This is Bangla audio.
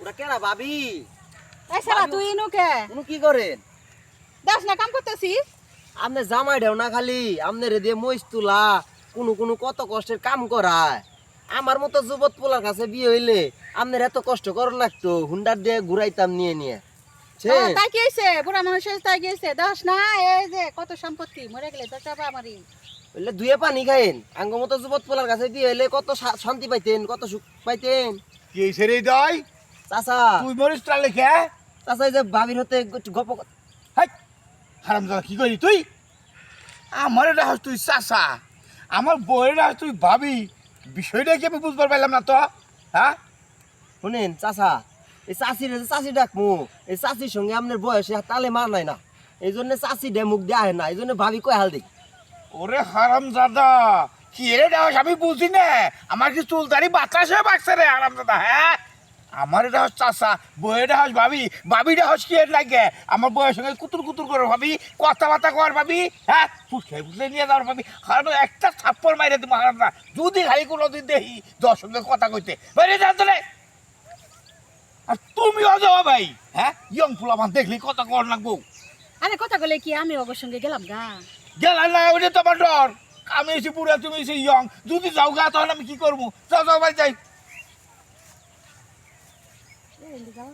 ওরা কেনা ভাবি? এই শালা তুই ইনু কে? উনি কি করেন? দাস না কাম করতেছিস? আমনে জামাই দেও না খালি আমনে রে দিয়ে মইস তুলা কোনো কত কষ্টের কাম করায়। আমার মতো যুবত পোলার কাছে বিয়ে হইলে আমনের এত কষ্ট করন লাগতো, হুন্ডার দিয়ে ঘুরাইতাম নিয়ে নিয়ে। তাই কি হইছে? বুড়া মানুষের তাই কি হইছে? দাস না এই যে কত সম্পত্তি মরে গেলে তো চাপা আমারই। বললে দুয়ে পানি খাইন, আঙ্গ মতো যুবত পোলার কাছে বিয়ে হইলে কত শান্তি পাইতেন, কত সুখ পাইতেন। কি হইছে রে দই? চাচা তুই মরিস তা লেখে? চাচা এই যে ভাবির হতে একটু গপ হাই হারামজাদা কি করি তুই? আমার এটা হাস তুই চাচা, আমার বউয়ের হাস তুই ভাবি, বিষয়টা কি আমি বুঝবার পারলাম না তো? হ্যাঁ শুনেন চাচা, এই চাষির চাষি ডাকমু, এই চাষির সঙ্গে আপনার বয়সে তালে মার নাই না, এই জন্য চাষি ডে মুখ দেয় না, এই জন্য ভাবি কয় হাল দেখি। ওরে হারামজাদা কি রে ডাস আমি বুঝি না, আমার কি চুল দাড়ি বাতাসে বাকছে রে হারামজাদা। হ্যাঁ আমার এটা হাস চাচা, বউয়ের হাস ভাবি, ভাবিটা হাস কি এর লাগে? আমার বউয়ের সঙ্গে কুতুর কুতুর করে ভাবি, কথাবার্তা কর ভাবি। হ্যাঁ ফুসলে নিয়ে যাওয়ার ভাবি, হারাম একটা থাপ্পড় মাইরে দেবো হারামজাদা যদি খালি কোনোদিন দেখি দশ সঙ্গে কথা কইতে বাইরে জানতো রে। আর তুমি অজাও ভাই, হ্যাঁ ইয়ং ফুলামান দেখলি কথা কর লাগবো। আরে কথা বলে কি আমি ওর সঙ্গে গেলাম গা? গেলাম না ওইটা তো আমার ডর, আমি এসে পুরা তুমি এসে ইয়ং, যদি যাও গা তখন আমি কি করবো? যাও যাও ভাই যাই। এই যাও।